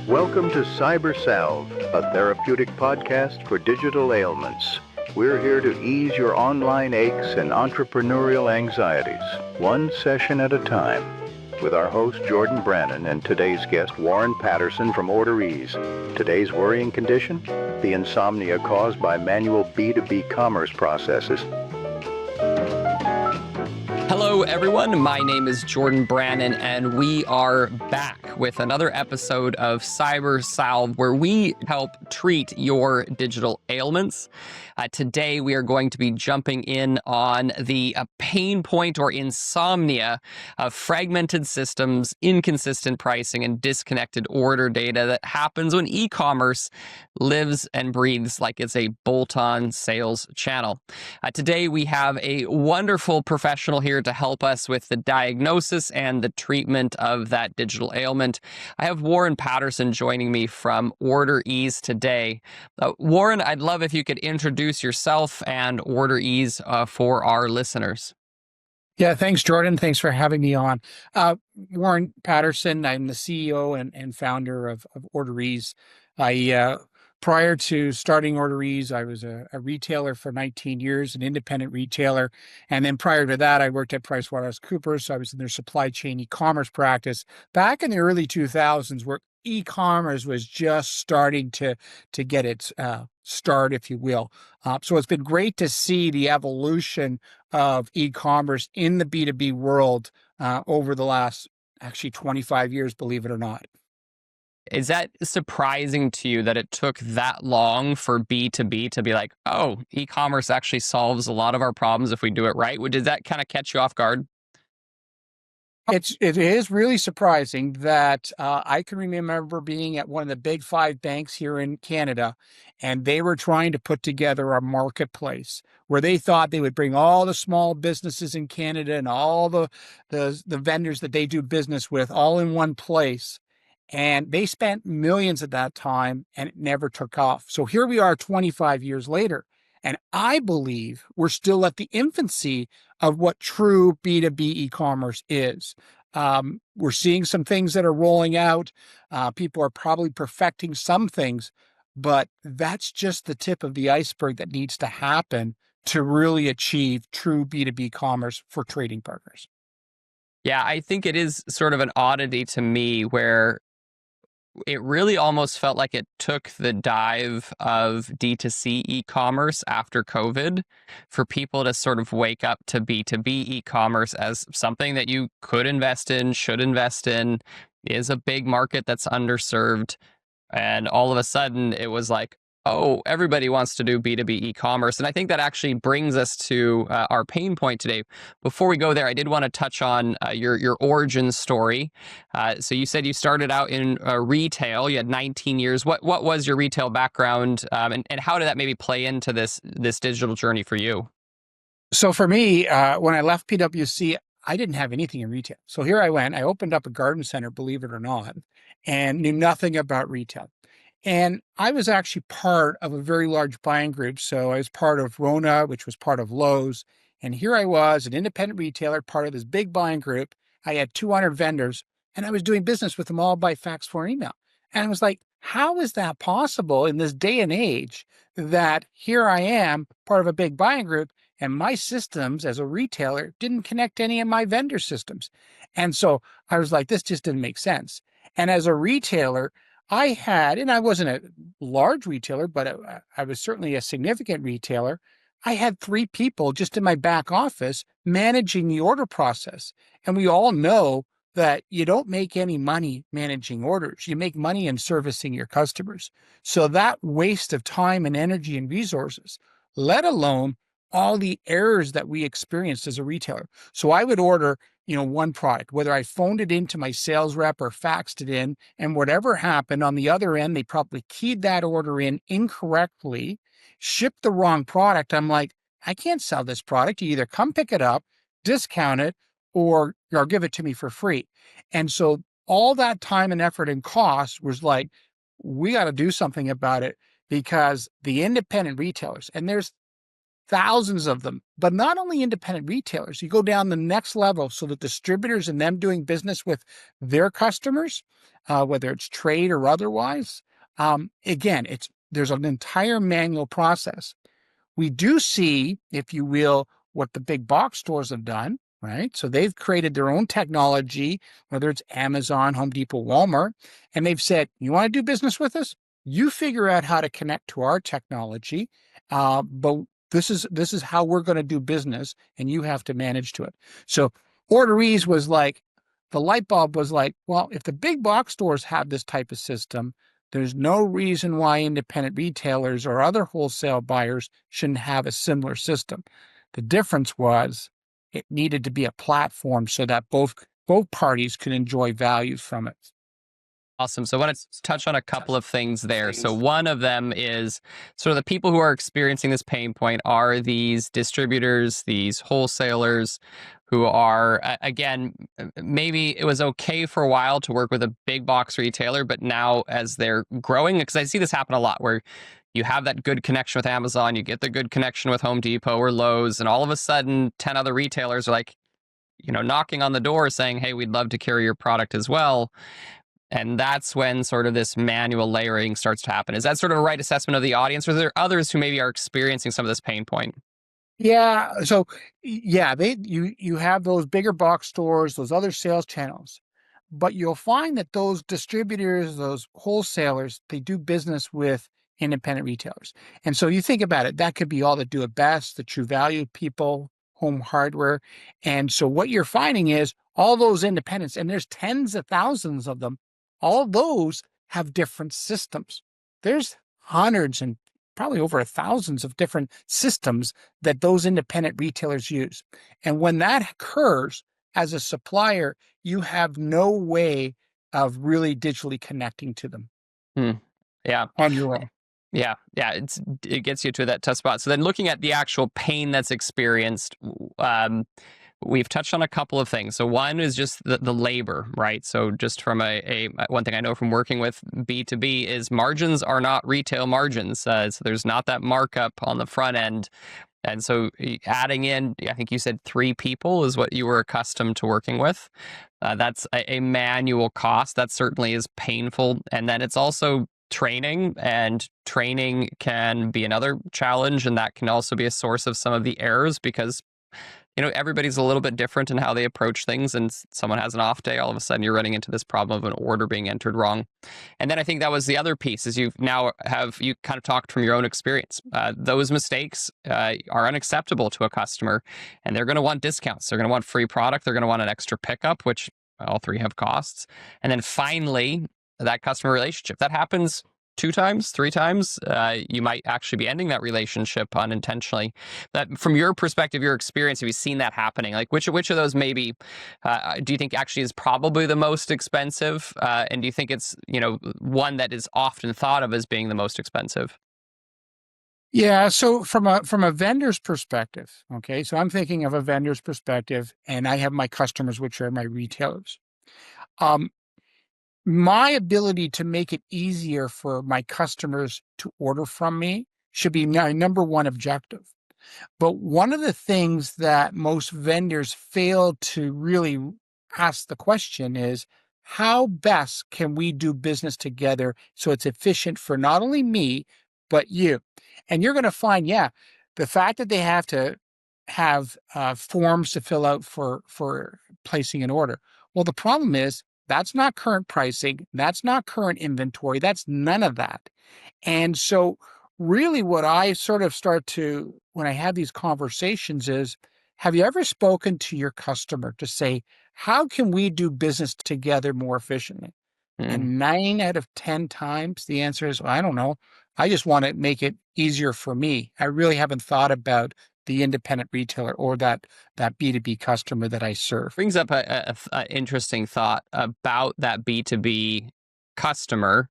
Welcome to Salve, a therapeutic podcast for digital ailments. We're here to ease your online aches and entrepreneurial anxieties, one session at a time. With our host, Jordan Brannon, and today's guest, Warren Patterson from OrderEase. Today's worrying condition? The insomnia caused by manual B2B commerce processes. Hello, everyone. My name is Jordan Brannon, and we are back with another episode of Salve, where we help treat your digital ailments. Today, we are going to be jumping in on the pain point or insomnia of fragmented systems, inconsistent pricing, and disconnected order data that happens when e-commerce lives and breathes like it's a bolt-on sales channel. Today, we have a wonderful professional here to help us with the diagnosis and the treatment of that digital ailment. I have Warren Patterson joining me from OrderEase today. Warren, I'd love if you could introduce yourself and OrderEase for our listeners. Yeah, thanks, Jordan. Thanks for having me on. Warren Patterson, I'm the CEO and founder of OrderEase. Prior to starting OrderEase, I was a retailer for 19 years, an independent retailer. And then prior to that, I worked at PricewaterhouseCoopers. So I was in their supply chain e-commerce practice back in the early 2000s, where e-commerce was just starting to get its start, if you will. So it's been great to see the evolution of e-commerce in the B2B world over the last, actually 25 years, believe it or not. Is that surprising to you that it took that long for B2B to be like, oh, e-commerce actually solves a lot of our problems if we do it right? Did that kind of catch you off guard? It is really surprising that I can remember being at one of the big five banks here in Canada, and they were trying to put together a marketplace where they thought they would bring all the small businesses in Canada and all the vendors that they do business with all in one place. And they spent millions at that time, and it never took off. So here we are 25 years later. And I believe we're still at the infancy of what true B2B e-commerce is. We're seeing some things that are rolling out. People are probably perfecting some things, but that's just the tip of the iceberg that needs to happen to really achieve true B2B commerce for trading partners. Yeah, I think it is sort of an oddity to me where it really almost felt like it took the dive of D2C e-commerce after COVID for people to sort of wake up to B2B e-commerce as something that you could invest in, should invest in, is a big market that's underserved. And all of a sudden it was like, oh, everybody wants to do B2B e-commerce. And I think that actually brings us to our pain point today. Before we go there, I did want to touch on your origin story. So you said you started out in retail. You had 19 years. What was your retail background, and how did that maybe play into this digital journey for you? So for me, when I left PwC, I didn't have anything in retail. So here I went. I opened up a garden center, believe it or not, and knew nothing about retail. And I was actually part of a very large buying group. So I was part of Rona, which was part of Lowe's. And here I was, an independent retailer, part of this big buying group. I had 200 vendors, and I was doing business with them all by fax, phone, email. And I was like, how is that possible in this day and age that here I am, part of a big buying group, and my systems as a retailer didn't connect to any of my vendor systems? And so I was like, this just didn't make sense. And as a retailer, I had, and I wasn't a large retailer, but I was certainly a significant retailer. I had 3 people just in my back office managing the order process. And we all know that you don't make any money managing orders. You make money in servicing your customers. So that waste of time and energy and resources, let alone all the errors that we experienced as a retailer. So I would order, one product, whether I phoned it into my sales rep or faxed it in, and whatever happened on the other end, they probably keyed that order in incorrectly, shipped the wrong product. I'm like, I can't sell this product. You either come pick it up, discount it, or give it to me for free. And so all that time and effort and cost was like, we got to do something about it, because the independent retailers, and there's thousands of them, but not only independent retailers. You go down the next level, so that distributors and them doing business with their customers, whether it's trade or otherwise. Again, there's an entire manual process. We do see, if you will, what the big box stores have done, right? So they've created their own technology, whether it's Amazon, Home Depot, Walmart, and they've said, you want to do business with us? You figure out how to connect to our technology, but this is how we're going to do business, and you have to manage to it. So OrderEase was like, the light bulb was like, well, if the big box stores have this type of system, there's no reason why independent retailers or other wholesale buyers shouldn't have a similar system. The difference was it needed to be a platform so that both parties could enjoy value from it. Awesome. So I want to touch on a couple of things there. So one of them is sort of the people who are experiencing this pain point are these distributors, these wholesalers who are, again, maybe it was okay for a while to work with a big box retailer, but now as they're growing, because I see this happen a lot where you have that good connection with Amazon, you get the good connection with Home Depot or Lowe's, and all of a sudden 10 other retailers are like, knocking on the door saying, hey, we'd love to carry your product as well. And that's when sort of this manual layering starts to happen. Is that sort of a right assessment of the audience, or are there others who maybe are experiencing some of this pain point? Yeah. So yeah, you have those bigger box stores, those other sales channels, but you'll find that those distributors, those wholesalers, they do business with independent retailers. And so you think about it, that could be all the Do It Best, the True Value people, Home Hardware. And so what you're finding is all those independents, and there's tens of thousands of them, all those have different systems. There's hundreds and probably over thousands of different systems that those independent retailers use. And when that occurs, as a supplier, you have no way of really digitally connecting to them. Yeah. On your own. Yeah. It gets you to that tough spot. So then looking at the actual pain that's experienced, we've touched on a couple of things. So one is just the labor, right? So just from one thing I know from working with B2B is margins are not retail margins. So there's not that markup on the front end. And so adding in, I think you said 3 people is what you were accustomed to working with. That's a manual cost. That certainly is painful. And then it's also training, and training can be another challenge. And that can also be a source of some of the errors because everybody's a little bit different in how they approach things, and someone has an off day, all of a sudden you're running into this problem of an order being entered wrong. And then I think that was the other piece is you kind of talked from your own experience. Those mistakes are unacceptable to a customer, and they're going to want discounts. They're going to want free product. They're going to want an extra pickup, which all 3 have costs. And then finally, that customer relationship. That happens 2 times, 3 times, you might actually be ending that relationship unintentionally. That, from your perspective, your experience, have you seen that happening? Like which of those maybe do you think actually is probably the most expensive? And do you think it's one that is often thought of as being the most expensive? Yeah. So from a vendor's perspective, okay. So I'm thinking of a vendor's perspective, and I have my customers, which are my retailers. My ability to make it easier for my customers to order from me should be my number one objective. But one of the things that most vendors fail to really ask the question is, how best can we do business together so it's efficient for not only me, but you? And you're going to find, the fact that they have to have forms to fill out for placing an order. Well, the problem is, that's not current pricing. That's not current inventory. That's none of that. And so really what I sort of start to, when I have these conversations is, have you ever spoken to your customer to say, how can we do business together more efficiently? And 9 out of 10 times, the answer is, well, I don't know. I just want to make it easier for me. I really haven't thought about the independent retailer or that B2B customer that I serve. Brings up a interesting thought about that B2B customer.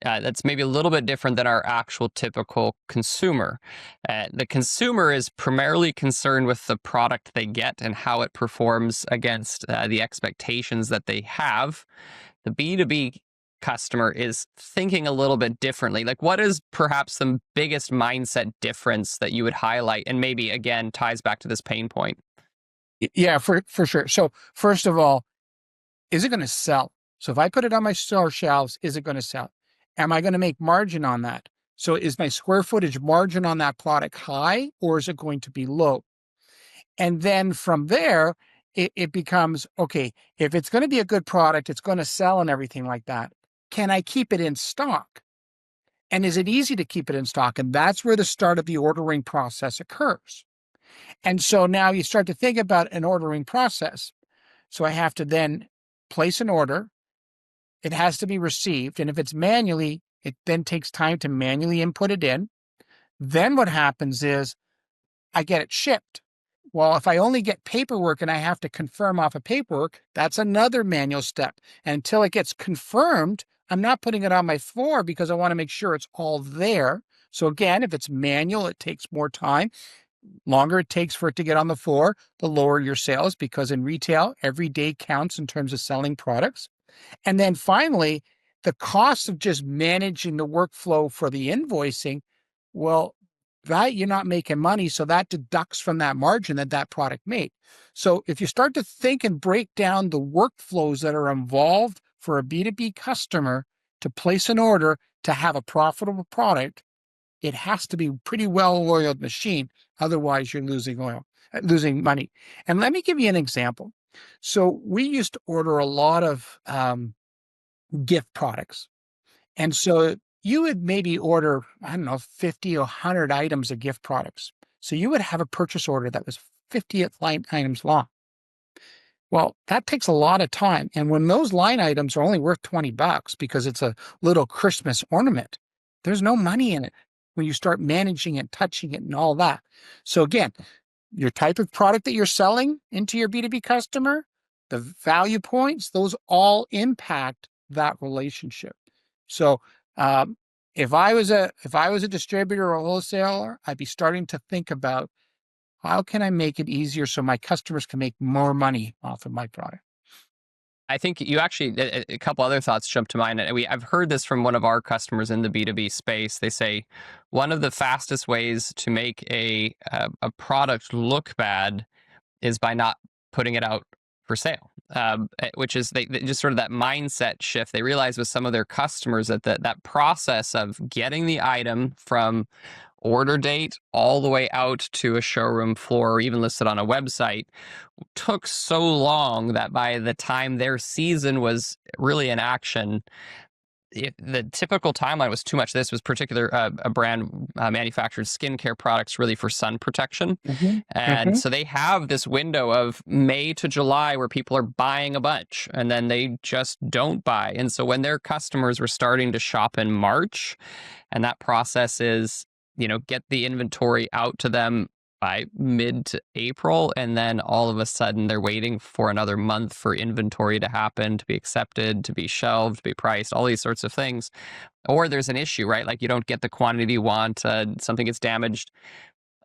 That's maybe a little bit different than our actual typical consumer. The consumer is primarily concerned with the product they get and how it performs against the expectations that they have. The B2B customer is thinking a little bit differently? Like, what is perhaps the biggest mindset difference that you would highlight, and maybe again ties back to this pain point? Yeah, for sure. So first of all, is it going to sell? So if I put it on my store shelves, is it going to sell? Am I going to make margin on that? So is my square footage margin on that product high, or is it going to be low? And then from there, it becomes, okay, if it's going to be a good product, it's going to sell and everything like that. Can I keep it in stock? And is it easy to keep it in stock? And that's where the start of the ordering process occurs. And so now you start to think about an ordering process. So I have to then place an order. It has to be received. And if it's manually, it then takes time to manually input it in. Then what happens is I get it shipped. Well, if I only get paperwork and I have to confirm off of paperwork, that's another manual step. And until it gets confirmed, I'm not putting it on my floor because I want to make sure it's all there. So again, if it's manual, it takes more time. Longer it takes for it to get on the floor, the lower your sales, because in retail, every day counts in terms of selling products. And then finally, the cost of just managing the workflow for the invoicing, well, that you're not making money, so that deducts from that margin that product made. So if you start to think and break down the workflows that are involved for a B2B customer to place an order to have a profitable product, it has to be a pretty well-oiled machine. Otherwise, you're losing money. And let me give you an example. So we used to order a lot of gift products. And so you would maybe order, 50 or 100 items of gift products. So you would have a purchase order that was 50 line items long. Well, that takes a lot of time. And when those line items are only worth $20 because it's a little Christmas ornament, there's no money in it when you start managing it, touching it, and all that. So again, your type of product that you're selling into your B2B customer, the value points, those all impact that relationship. So if I was a distributor or a wholesaler, I'd be starting to think about how can I make it easier so my customers can make more money off of my product. I think you actually, a couple other thoughts jump to mind. I've heard this from one of our customers in the B2B space. They say one of the fastest ways to make a product look bad is by not putting it out for sale, which is they just sort of that mindset shift. They realize with some of their customers that process of getting the item from order date all the way out to a showroom floor or even listed on a website took so long that by the time their season was really in action, the typical timeline was too much. This was particular a brand manufactured skincare products really for sun protection. And so they have this window of May to July where people are buying a bunch and then they just don't buy. And so when their customers were starting to shop in March, and that process is, get the inventory out to them by mid to April, and then all of a sudden they're waiting for another month for inventory to happen, to be accepted, to be shelved, to be priced, all these sorts of things. Or there's an issue, right? Like you don't get the quantity you want, something gets damaged.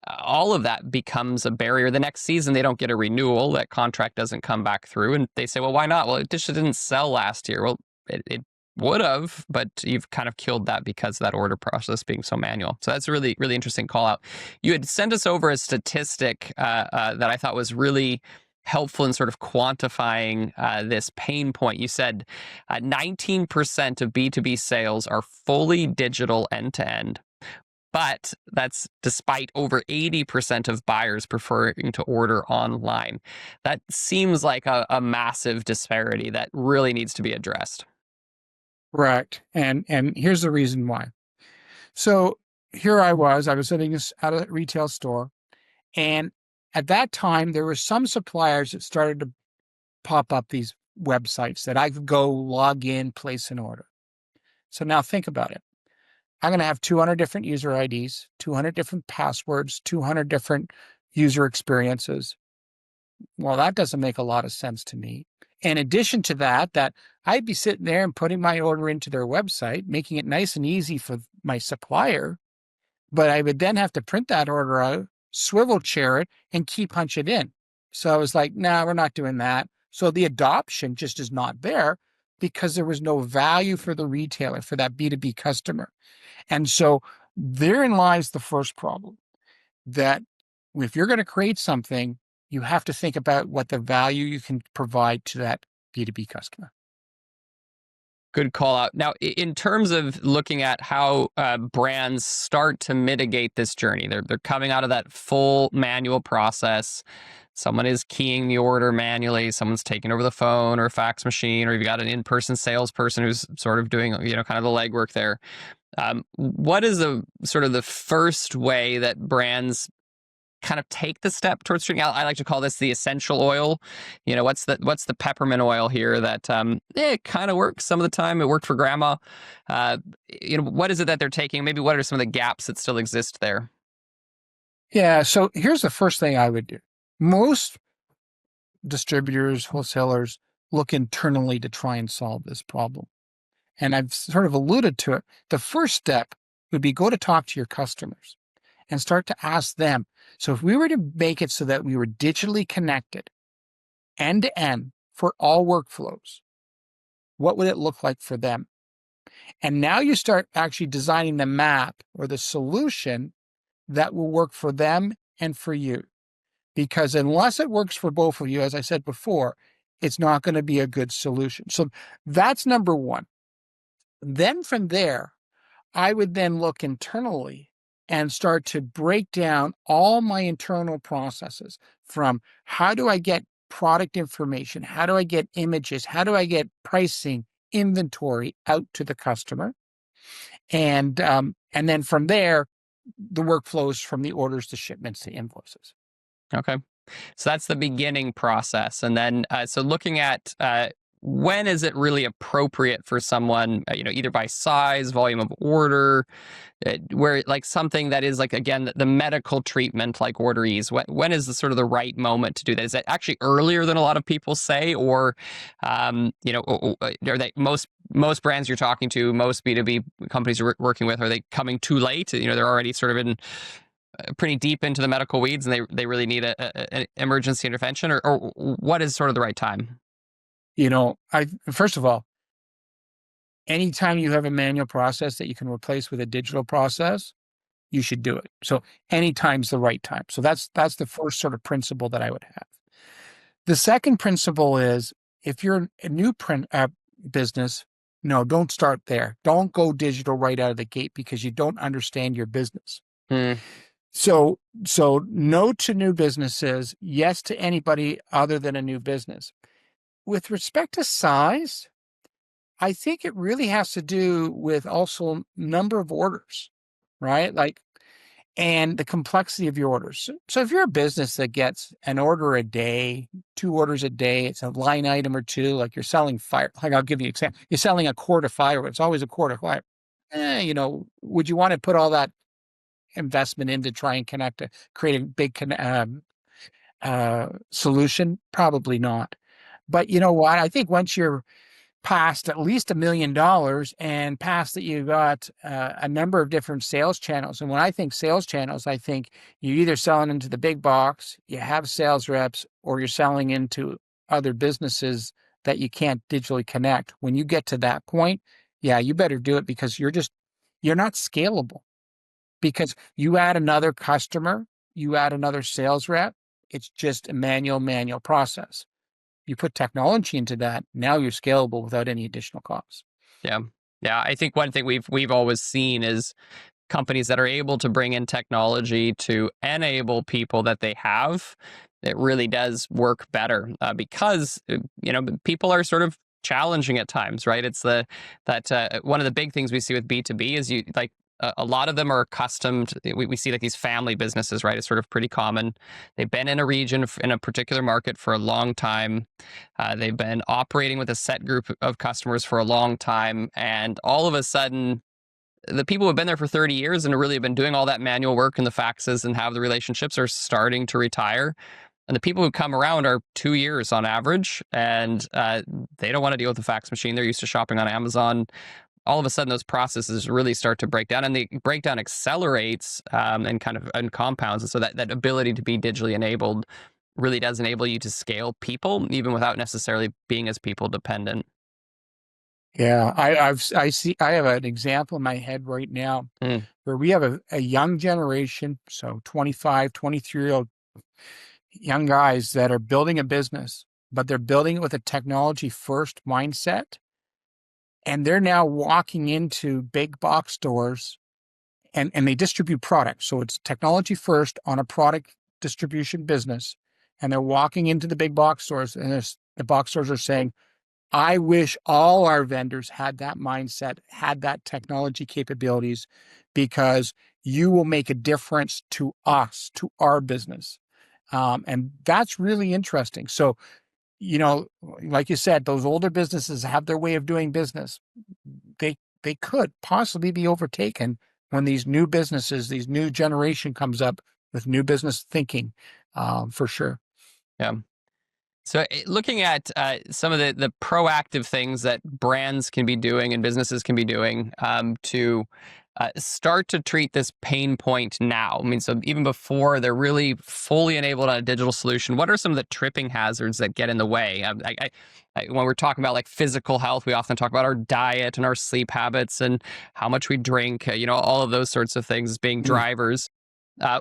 All of that becomes a barrier. The next season, they don't get a renewal. That contract doesn't come back through. And they say, well, why not? Well, it just didn't sell last year. Well, it would have, but you've kind of killed that because of that order process being so manual. So that's a really, really interesting call out. You had sent us over a statistic that I thought was really helpful in sort of quantifying this pain point. You said 19% of B2B sales are fully digital end-to-end, but that's despite over 80% of buyers preferring to order online. That seems like a massive disparity that really needs to be addressed. Correct. And here's the reason why. So here I was sitting at a retail store, and at that time there were some suppliers that started to pop up these websites that I could go log in, place an order. So now think about it. I'm going to have 200 different user IDs, 200 different passwords, 200 different user experiences. Well, that doesn't make a lot of sense to me. In addition to that I'd be sitting there and putting my order into their website, making it nice and easy for my supplier, but I would then have to print that order out, swivel chair it, and key punch it in. So I was like, nah, we're not doing that. So the adoption just is not there. because there was no value for the retailer, for that B2B customer. And so therein lies the first problem, that if you're going to create something, you have to think about what the value you can provide to that B2B customer. Good call out. Now, in terms of looking at how brands start to mitigate this journey, they're coming out of that full manual process. Someone is keying the order manually. Someone's taking over the phone or a fax machine, or you've got an in-person salesperson who's sort of doing, kind of the legwork there. What is the sort of the first way that brands kind of take the step towards treating? I like to call this the essential oil. What's the peppermint oil here that it kind of works some of the time. It worked for grandma. What is it that they're taking? Maybe what are some of the gaps that still exist there? Yeah. So here's the first thing I would do. Most distributors, wholesalers look internally to try and solve this problem. And I've sort of alluded to it. The first step would be go to talk to your customers and start to ask them. So if we were to make it so that we were digitally connected end to end for all workflows, what would it look like for them? And now you start actually designing the map or the solution that will work for them and for you. Because unless it works for both of you, as I said before, it's not going to be a good solution. So that's number one. Then from there, I would then look internally and start to break down all my internal processes, from how do I get product information? How do I get images? How do I get pricing, inventory out to the customer? And then from there, the workflows from the orders to shipments to invoices. Okay. So that's the beginning process. And then, so looking at when is it really appropriate for someone, either by size, volume of order, where like something that is like, again, the medical treatment like OrderEase, when is the sort of the right moment to do that? Is that actually earlier than a lot of people say, or, are they most brands you're talking to, most B2B companies you're working with, are they coming too late? They're already sort of in pretty deep into the medical weeds and they really need an emergency intervention, or what is sort of the right time? First of all, anytime you have a manual process that you can replace with a digital process, you should do it. So anytime's the right time. So that's the first sort of principle that I would have. The second principle is, if you're a new business, no, don't start there. Don't go digital right out of the gate because you don't understand your business. So no to new businesses, yes to anybody other than a new business. With respect to size, I think it really has to do with also number of orders, right? And the complexity of your orders. So if you're a business that gets an order a day, 2 orders a day, it's a line item or two, like you're selling fire. Like I'll give you an example. You're selling a quart of firewood. It's always a quart of fire. Would you want to put all that investment in to try and create a big solution? Probably not. But you know what? I think once you're past at least $1 million and past that, you got a number of different sales channels. And when I think sales channels, I think you're either selling into the big box, you have sales reps, or you're selling into other businesses that you can't digitally connect. When you get to that point, yeah, you better do it, because you're not scalable. Because you add another customer, you add another sales rep, it's just a manual process. You put technology into that, now you're scalable without any additional costs. Yeah. I think one thing we've always seen is companies that are able to bring in technology to enable people that they have. It really does work better because people are sort of challenging at times, right? It's that one of the big things we see with B2B is a lot of them are accustomed. We see like these family businesses, right? It's sort of pretty common. They've been in a region, in a particular market for a long time. They've been operating with a set group of customers for a long time. And all of a sudden, the people who have been there for 30 years and really have been doing all that manual work and the faxes and have the relationships are starting to retire. And the people who come around are 2 years on average, and they don't want to deal with the fax machine. They're used to shopping on Amazon. All of a sudden, those processes really start to break down, and the breakdown accelerates and compounds. And so that ability to be digitally enabled really does enable you to scale people, even without necessarily being as people dependent. Yeah, I have an example in my head right now Mm, where we have a young generation, so 25, 23-year-old young guys that are building a business, but they're building it with a technology first mindset. And they're now walking into big box stores and they distribute products. So it's technology first on a product distribution business. And they're walking into the big box stores and the box stores are saying, I wish all our vendors had that mindset, had that technology capabilities, because you will make a difference to us, to our business. And that's really interesting. So, like you said, those older businesses have their way of doing business. They could possibly be overtaken when these new businesses, these new generation comes up with new business thinking, for sure. yeah. So, looking at some of the proactive things that brands can be doing and businesses can be doing to start to treat this pain point now. I mean, so even before they're really fully enabled on a digital solution, what are some of the tripping hazards that get in the way? When we're talking about like physical health, we often talk about our diet and our sleep habits and how much we drink. All of those sorts of things as being Mm. drivers.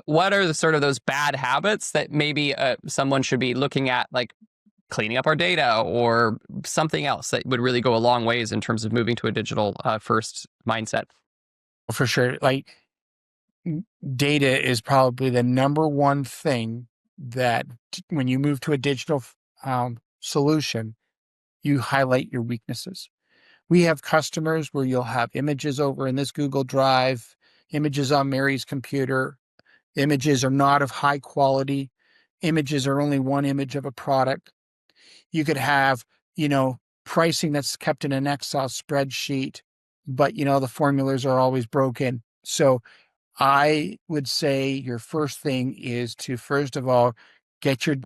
What are the sort of those bad habits that maybe someone should be looking at, like cleaning up our data or something else that would really go a long ways in terms of moving to a digital first mindset? For sure. Like, data is probably the number one thing that when you move to a digital solution, you highlight your weaknesses. We have customers where you'll have images over in this Google Drive, images on Mary's computer. Images are not of high quality. Images are only one image of a product. You could have, pricing that's kept in an Excel spreadsheet, but the formulas are always broken. So I would say your first thing is to, first of all, get your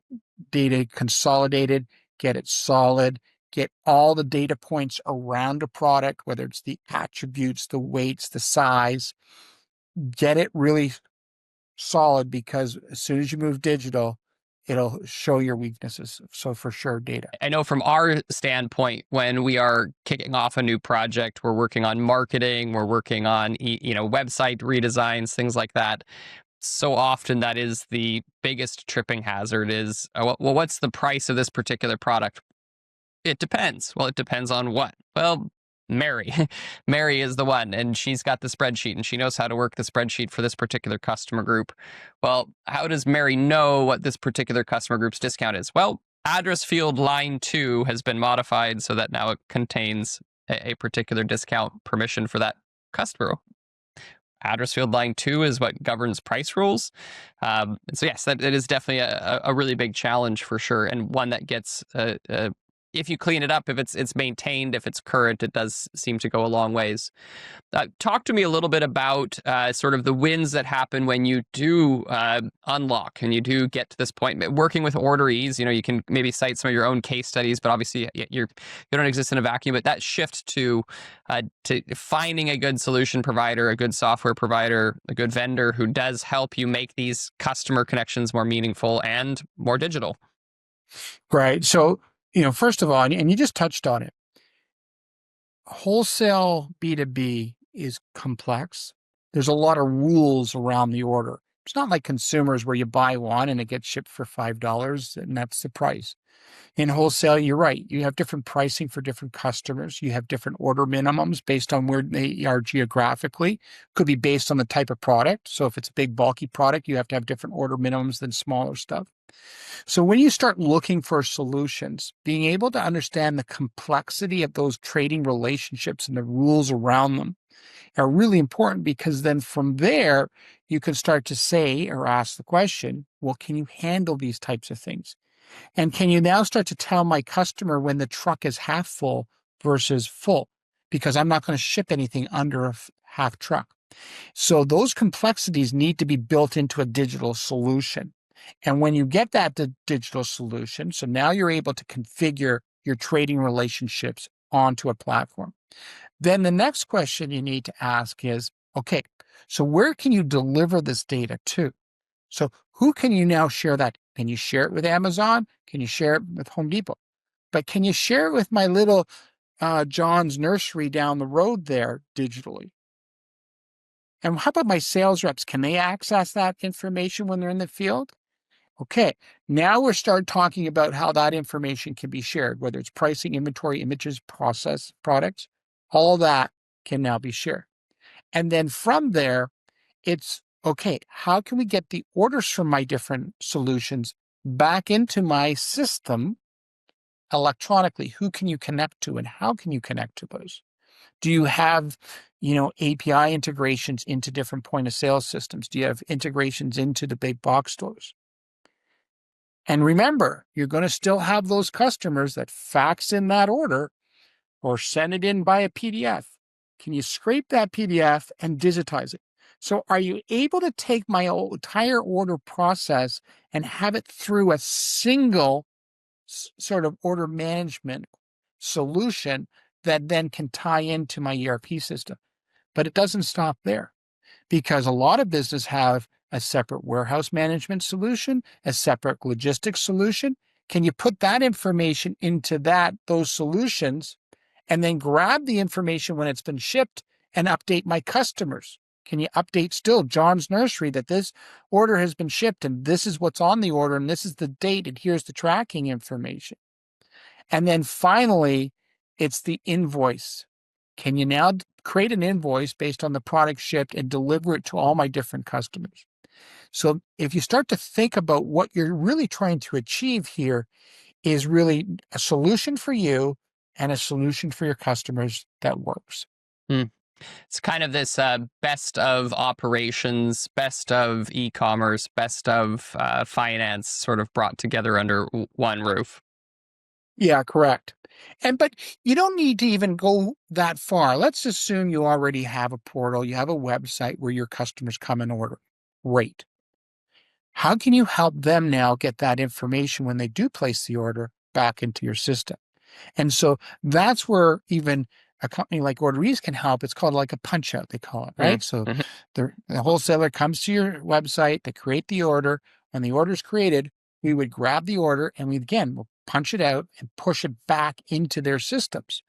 data consolidated, get it solid, get all the data points around a product, whether it's the attributes, the weights, the size, get it really solid, because as soon as you move digital, it'll show your weaknesses. So for sure, data. I know from our standpoint, when we are kicking off a new project, we're working on marketing, we're working on website redesigns, things like that. So often that is the biggest tripping hazard is, well, what's the price of this particular product? It depends. Well, it depends on what? Well, Mary. Mary is the one, and she's got the spreadsheet, and she knows how to work the spreadsheet for this particular customer group. Well, how does Mary know what this particular customer group's discount is? Well, address field line 2 has been modified so that now it contains a particular discount permission for that customer. Address field line 2 is what governs price rules. So yes, that it is definitely a really big challenge for sure, and one that gets if you clean it up, if it's maintained, if it's current, it does seem to go a long ways. Talk to me a little bit about sort of the wins that happen when you do unlock and you do get to this point. Working with OrderEase, you can maybe cite some of your own case studies, but obviously you don't exist in a vacuum. But that shift to finding a good solution provider, a good software provider, a good vendor who does help you make these customer connections more meaningful and more digital. Right. So, first of all, and you just touched on it, wholesale B2B is complex. There's a lot of rules around the order. It's not like consumers where you buy one and it gets shipped for $5 and that's the price. In wholesale, you're right. You have different pricing for different customers. You have different order minimums based on where they are geographically. Could be based on the type of product. So if it's a big bulky product, you have to have different order minimums than smaller stuff. So when you start looking for solutions, being able to understand the complexity of those trading relationships and the rules around them are really important, because then from there, you can start to say or ask the question, well, can you handle these types of things? And can you now start to tell my customer when the truck is half full versus full? Because I'm not going to ship anything under a half truck. So those complexities need to be built into a digital solution. And when you get that digital solution, so now you're able to configure your trading relationships onto a platform. Then the next question you need to ask is, okay, so where can you deliver this data to? So who can you now share that? Can you share it with Amazon? Can you share it with Home Depot? But can you share it with my little John's nursery down the road there digitally? And how about my sales reps? Can they access that information when they're in the field? Okay, now we're starting talking about how that information can be shared, whether it's pricing, inventory, images, process, products, all that can now be shared. And then from there, it's okay, how can we get the orders from my different solutions back into my system electronically? Who can you connect to and how can you connect to those? Do you have, API integrations into different point of sale systems? Do you have integrations into the big box stores? And remember, you're going to still have those customers that fax in that order or send it in by a PDF. Can you scrape that PDF and digitize it? So are you able to take my entire order process and have it through a single sort of order management solution that then can tie into my ERP system? But it doesn't stop there, because a lot of business have a separate warehouse management solution, a separate logistics solution. Can you put that information into those solutions and then grab the information when it's been shipped and update my customers? Can you update still John's nursery that this order has been shipped and this is what's on the order and this is the date and here's the tracking information? And then finally, it's the invoice. Can you now create an invoice based on the product shipped and deliver it to all my different customers? So if you start to think about what you're really trying to achieve here is really a solution for you and a solution for your customers that works. It's kind of this best of operations, best of e-commerce, best of finance sort of brought together under one roof. Yeah, correct. But you don't need to even go that far. Let's assume you already have a portal, you have a website where your customers come and order. Great. How can you help them now get that information when they do place the order back into your system? And so that's where even a company like OrderEase can help. It's called like a punch out, they call it, right? So the wholesaler comes to your website, they create the order. When the order is created, we would grab the order and we'll punch it out and push it back into their systems.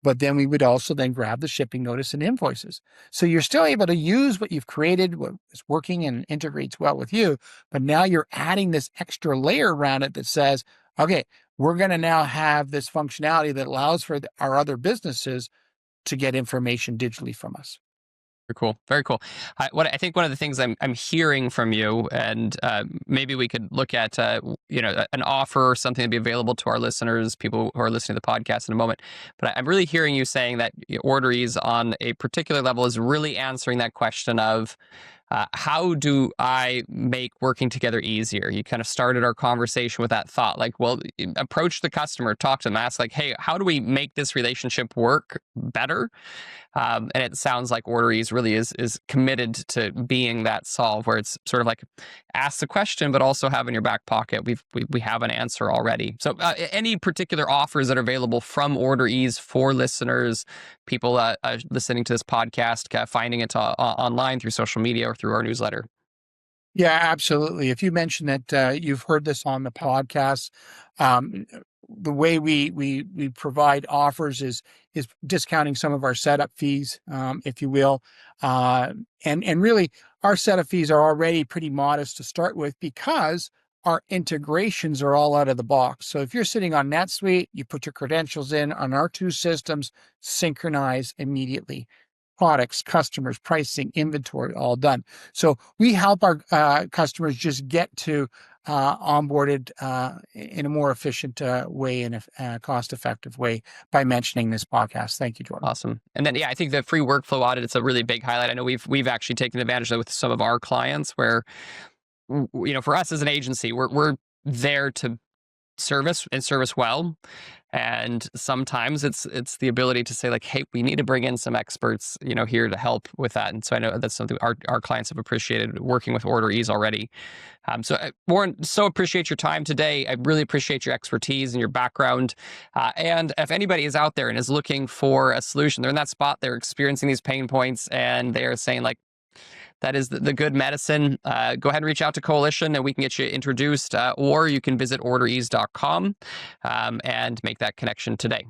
But then we would also then grab the shipping notice and invoices. So you're still able to use what you've created, what is working and integrates well with you. But now you're adding this extra layer around it that says, okay, we're going to now have this functionality that allows for our other businesses to get information digitally from us. Very cool. Very cool. I think one of the things I'm hearing from you, and maybe we could look at an offer or something to be available to our listeners, people who are listening to the podcast in a moment. But I'm really hearing you saying that OrderEase on a particular level is really answering that question of how do I make working together easier? You kind of started our conversation with that thought, like, well, approach the customer, talk to them, ask like, hey, how do we make this relationship work better? And it sounds like OrderEase really is committed to being that solve, where it's sort of like ask the question, but also have in your back pocket, we have an answer already. So any particular offers that are available from OrderEase for listeners, people listening to this podcast, finding it online through social media or through our newsletter? Yeah, absolutely. If you mentioned that you've heard this on the podcast, the way we provide offers is discounting some of our setup fees, if you will, and really our setup fees are already pretty modest to start with because our integrations are all out of the box. So if you're sitting on NetSuite, you put your credentials in on our two systems, synchronize immediately. Products, customers, pricing, inventory, all done. So we help our customers just get to onboarded in a more efficient way and a cost-effective way by mentioning this podcast. Thank you, Jordan. Awesome. And then, I think the free workflow audit, it's a really big highlight. I know we've actually taken advantage of it with some of our clients where, for us as an agency, we're there to service well. And sometimes it's the ability to say like, hey, we need to bring in some experts, here to help with that. And so I know that's something our clients have appreciated working with OrderEase already. So Warren, so appreciate your time today. I really appreciate your expertise and your background. And if anybody is out there and is looking for a solution, they're in that spot, they're experiencing these pain points and they're saying like, that is the good medicine. Go ahead and reach out to Coalition and we can get you introduced, or you can visit orderease.com and make that connection today.